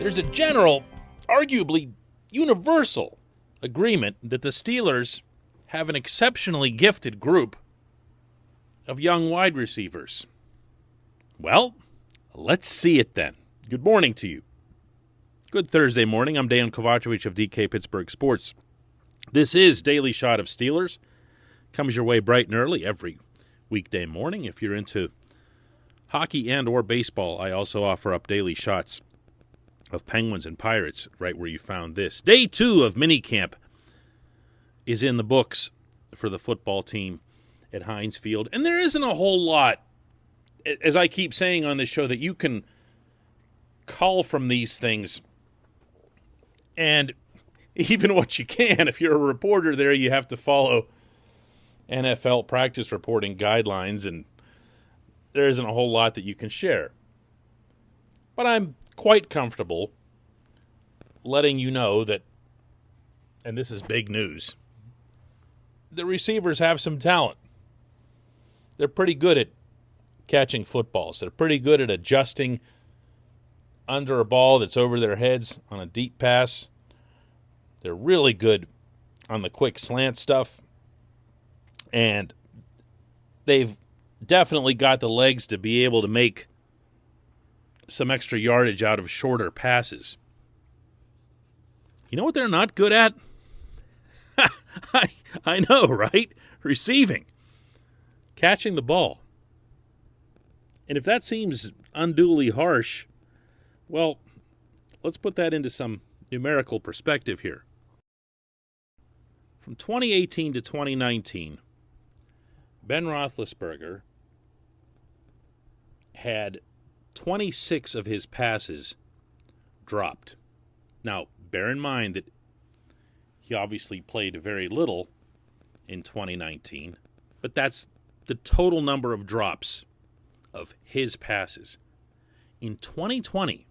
there's a general, arguably universal, agreement that the Steelers have an exceptionally gifted group of young wide receivers. Well, let's see it then. Good morning to you. Good Thursday morning. I'm Dan Kovacevic of DK Pittsburgh Sports. This is Daily Shot of Steelers. Comes your way bright and early every weekday morning. If you're into hockey and or baseball, I also offer up daily shots of Penguins and Pirates right where you found this. Day 2 of minicamp is in the books for the football team at Heinz Field. And there isn't a whole lot, as I keep saying on this show, that you can call from these things. And even what you can, if you're a reporter there, you have to follow NFL practice reporting guidelines, and there isn't a whole lot that you can share. But I'm quite comfortable letting you know that, and this is big news, the receivers have some talent. They're pretty good at catching footballs. They're pretty good at adjusting under a ball that's over their heads on a deep pass. They're really good on the quick slant stuff. And they've definitely got the legs to be able to make some extra yardage out of shorter passes. You know what they're not good at? I know, right? Receiving. Catching the ball. And if that seems unduly harsh, well, let's put that into some numerical perspective here. From 2018 to 2019, Ben Roethlisberger had 26 of his passes dropped. Now, bear in mind that he obviously played very little in 2019, but that's the total number of drops of his passes. In 2020,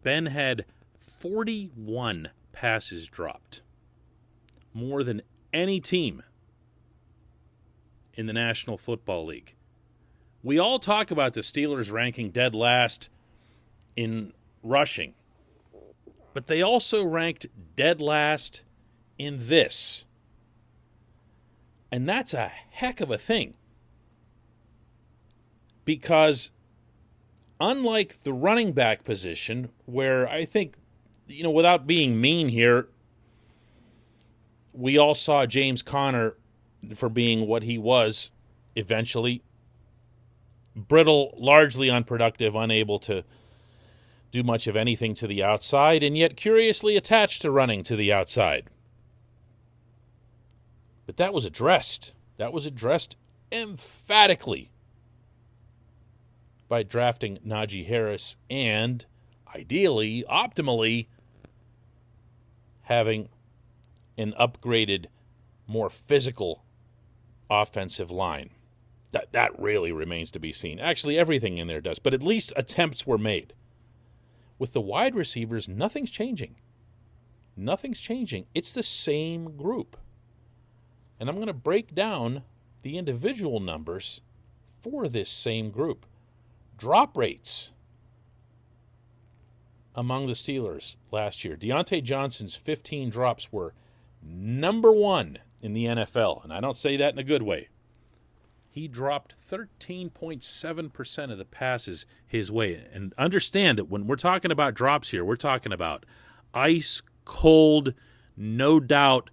Ben had 41 passes dropped, more than any team in the National Football League. We all talk about the Steelers ranking dead last in rushing, but they also ranked dead last in this. And that's a heck of a thing. Because unlike the running back position, where I think, without being mean here, we all saw James Conner for being what he was eventually. Brittle, largely unproductive, unable to do much of anything to the outside, and yet curiously attached to running to the outside. But that was addressed. That was addressed emphatically by drafting Najee Harris and, ideally, optimally, having an upgraded, more physical offensive line. That really remains to be seen. Actually, everything in there does, but at least attempts were made. With the wide receivers, nothing's changing. Nothing's changing. It's the same group. And I'm going to break down the individual numbers for this same group. Drop rates among the Steelers last year. Deontay Johnson's 15 drops were number 1 in the NFL, and I don't say that in a good way. He dropped 13.7% of the passes his way. And understand that when we're talking about drops here, we're talking about ice cold, no doubt,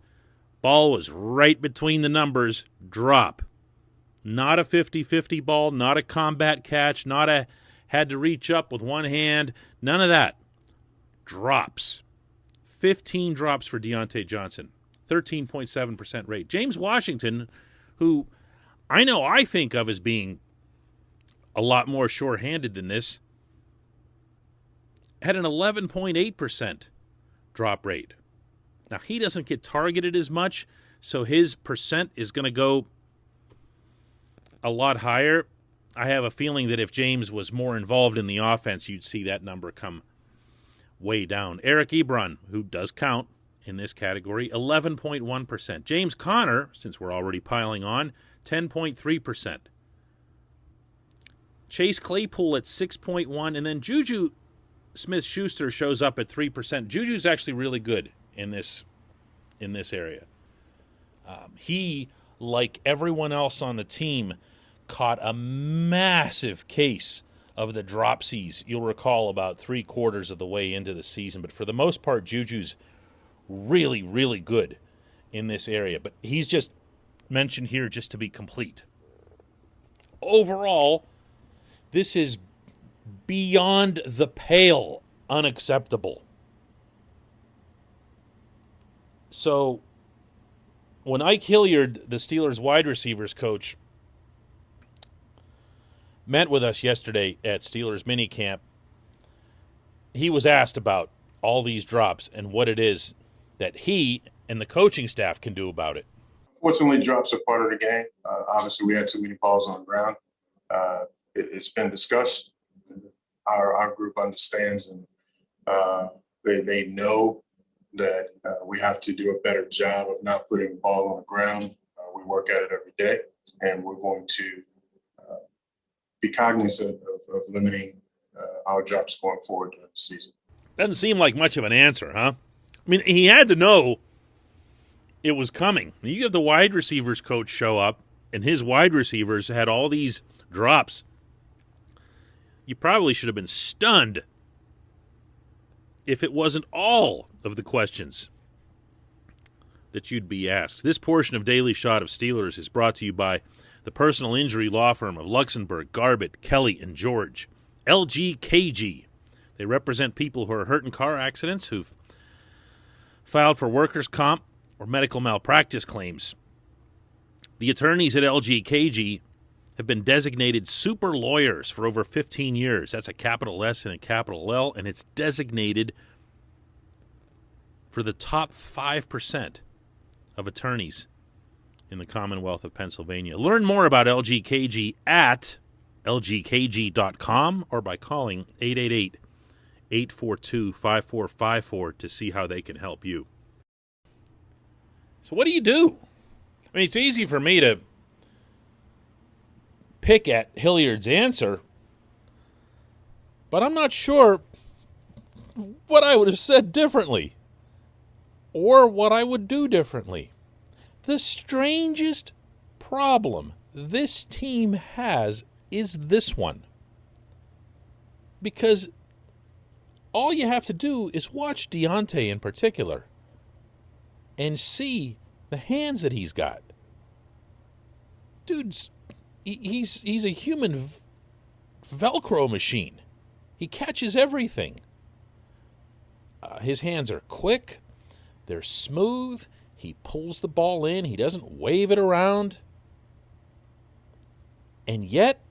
ball was right between the numbers, drop. Not a 50-50 ball, not a combat catch, not a had to reach up with one hand, none of that. Drops. 15 drops for Deontay Johnson, 13.7% rate. James Washington, who I think of as being a lot more sure-handed than this, had an 11.8% drop rate. Now, he doesn't get targeted as much, so his percent is going to go a lot higher. I have a feeling that if James was more involved in the offense, you'd see that number come way down. Eric Ebron, who does count in this category, 11.1%. James Conner, since we're already piling on, 10.3%. Chase Claypool at 6.1%, and then Juju Smith-Schuster shows up at 3%. Juju's actually really good in this area. He, like everyone else on the team, caught a massive case of the dropsies. You'll recall about 3/4 of the way into the season. But for the most part, Juju's really, really good in this area. But he's just mentioned here just to be complete. Overall, this is beyond the pale unacceptable. So when Ike Hilliard, the Steelers wide receivers coach, met with us yesterday at Steelers minicamp, he was asked about all these drops and what it is that he and the coaching staff can do about it. Fortunately, drops are part of the game. Obviously, we had too many balls on the ground. It's been discussed. Our group understands, and they know that we have to do a better job of not putting the ball on the ground. We work at it every day, and we're going to be cognizant of limiting our drops going forward during the season. Doesn't seem like much of an answer, huh? I mean, he had to know it was coming. You have the wide receivers coach show up, and his wide receivers had all these drops. You probably should have been stunned if it wasn't all of the questions that you'd be asked. This portion of Daily Shot of Steelers is brought to you by the personal injury law firm of Luxembourg, Garbett, Kelly, and George, LGKG. They represent people who are hurt in car accidents, who've filed for workers' comp or medical malpractice claims. The attorneys at LGKG have been designated super lawyers for over 15 years. That's a capital S and a capital L, and it's designated for the top 5% of attorneys in the Commonwealth of Pennsylvania. Learn more about LGKG at lgkg.com or by calling 888-842-5454 to see how they can help you. So what do you do? I mean, it's easy for me to pick at Hilliard's answer, but I'm not sure what I would have said differently or what I would do differently. The strangest problem this team has is this one. Because all you have to do is watch Deontay in particular and see the hands that he's got. Dude's he's a human Velcro machine. He catches everything. His hands are quick. They're smooth. He pulls the ball in. He doesn't wave it around. And yet,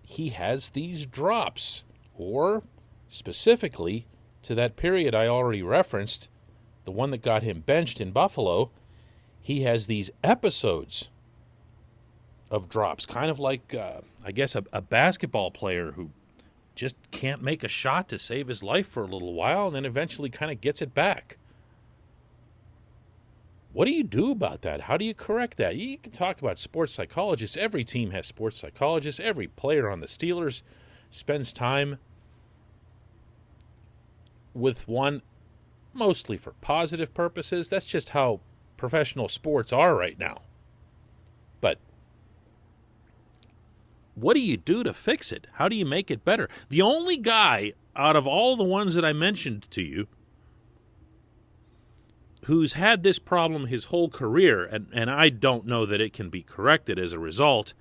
he has these drops. Or, specifically, to that period I already referenced, the one that got him benched in Buffalo, he has these episodes of drops, kind of like, I guess, a basketball player who just can't make a shot to save his life for a little while and then eventually kind of gets it back. What do you do about that? How do you correct that? You can talk about sports psychologists. Every team has sports psychologists. Every player on the Steelers spends time with one, mostly for positive purposes. That's just how professional sports are right now. But what do you do to fix it? How do you make it better? The only guy out of all the ones that I mentioned to you who's had this problem his whole career, and I don't know that it can be corrected as a result,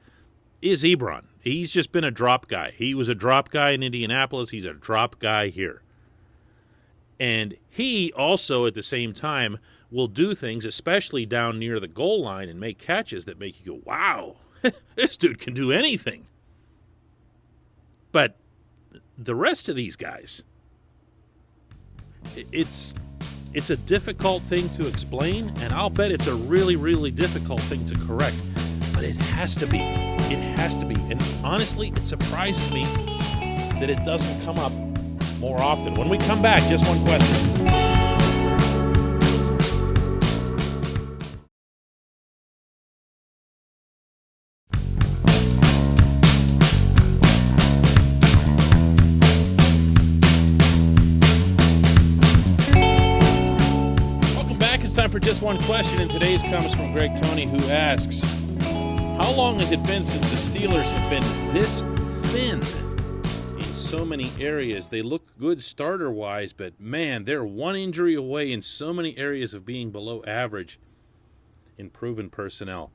is Ebron. He's just been a drop guy. He was a drop guy in Indianapolis. He's a drop guy here. And he also, at the same time, will do things, especially down near the goal line, and make catches that make you go, wow, this dude can do anything. But the rest of these guys, it's a difficult thing to explain, and I'll bet it's a really, really difficult thing to correct. But it has to be. It has to be. And honestly, it surprises me that it doesn't come up more often. When we come back, just one question. just one question in today's comes from Greg Tony, who asks, how long has it been since the Steelers have been this thin in so many areas? They look good starter-wise, but man, they're one injury away in so many areas of being below average in proven personnel.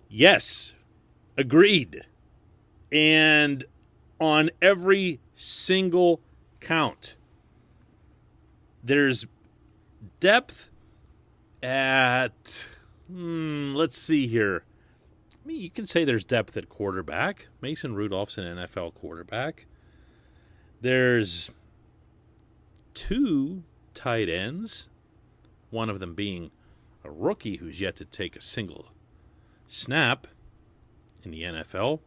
Yes, agreed. And on every single count, there's depth at, let's see here. I mean, you can say there's depth at quarterback. Mason Rudolph's an NFL quarterback. There's 2 tight ends, one of them being a rookie who's yet to take a single snap in the NFL.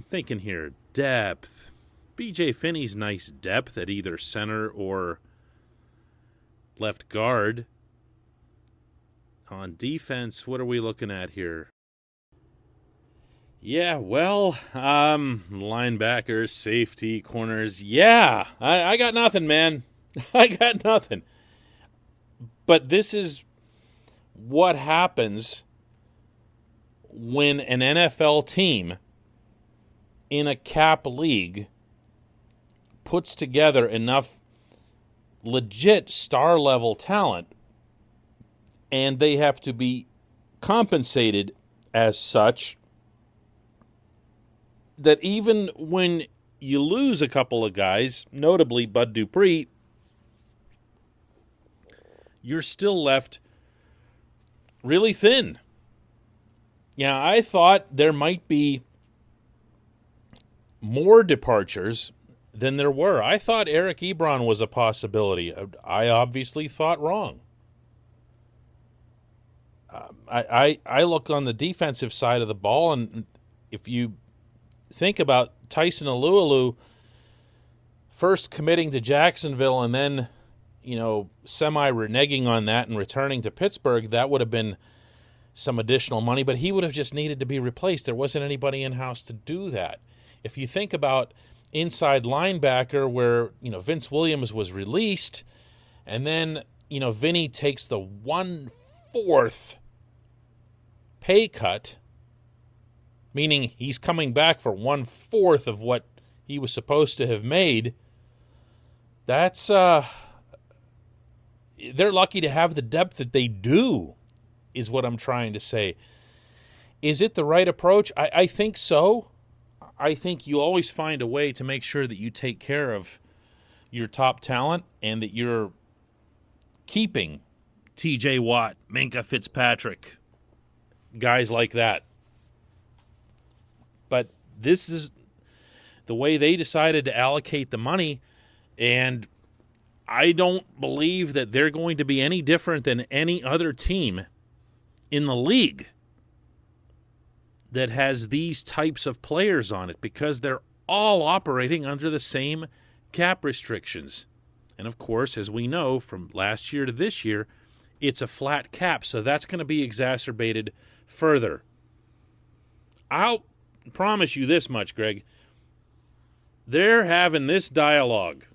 Thinking here, depth. B.J. Finney's nice depth at either center or left guard. On defense, what are we looking at here? Yeah, well, linebackers, safety, corners. Yeah, I got nothing, man. I got nothing. But this is what happens when an NFL team in a cap league puts together enough legit star-level talent, and they have to be compensated as such, that even when you lose a couple of guys, notably Bud Dupree, you're still left really thin. Yeah, I thought there might be more departures than there were. I thought Eric Ebron was a possibility. I obviously thought wrong. I look on the defensive side of the ball, and if you think about Tyson Alualu first committing to Jacksonville and then, semi-reneging on that and returning to Pittsburgh, that would have been some additional money, but he would have just needed to be replaced. There wasn't anybody in-house to do that. If you think about inside linebacker where, Vince Williams was released, and then, Vinny takes the 1/4 pay cut, meaning he's coming back for 1/4 of what he was supposed to have made. That's, they're lucky to have the depth that they do, is what I'm trying to say. Is it the right approach? I think so. I think you always find a way to make sure that you take care of your top talent and that you're keeping T.J. Watt, Minkah Fitzpatrick, guys like that. But this is the way they decided to allocate the money, and I don't believe that they're going to be any different than any other team in the league that has these types of players on it, because they're all operating under the same cap restrictions. And of course, as we know from last year to this year, it's a flat cap, so that's going to be exacerbated further. I'll promise you this much, Greg. They're having this dialogue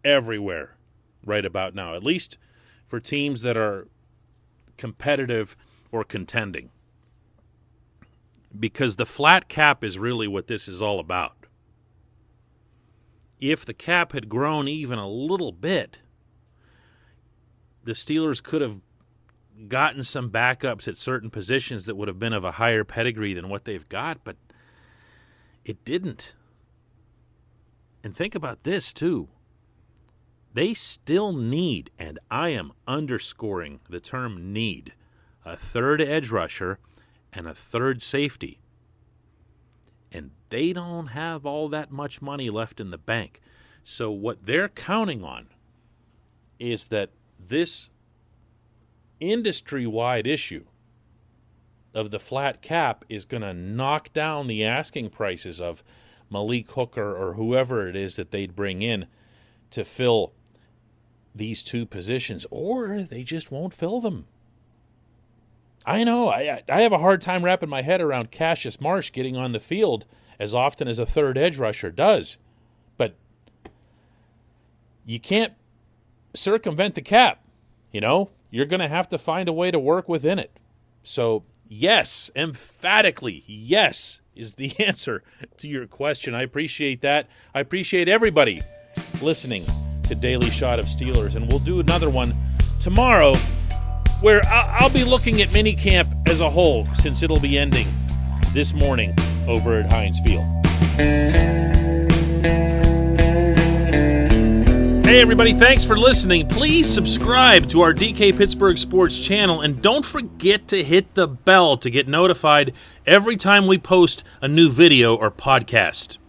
everywhere right about now, at least for teams that are competitive or contending. Because the flat cap is really what this is all about. If the cap had grown even a little bit, the Steelers could have gotten some backups at certain positions that would have been of a higher pedigree than what they've got, but it didn't. And think about this, too. They still need, and I am underscoring the term need, a third edge rusher and a third safety. And they don't have all that much money left in the bank. So what they're counting on is that this industry-wide issue of the flat cap is going to knock down the asking prices of Malik Hooker or whoever it is that they'd bring in to fill these two positions, or they just won't fill them. I know, I have a hard time wrapping my head around Cassius Marsh getting on the field as often as a third edge rusher does, but you can't circumvent the cap. you're going to have to find a way to work within it. So, yes, emphatically, yes is the answer to your question. I appreciate that. I appreciate everybody listening to Daily Shot of Steelers, and we'll do another one tomorrow where I'll be looking at minicamp as a whole, since it'll be ending this morning over at Heinz Field. Hey everybody, thanks for listening. Please subscribe to our DK Pittsburgh Sports channel, and don't forget to hit the bell to get notified every time we post a new video or podcast.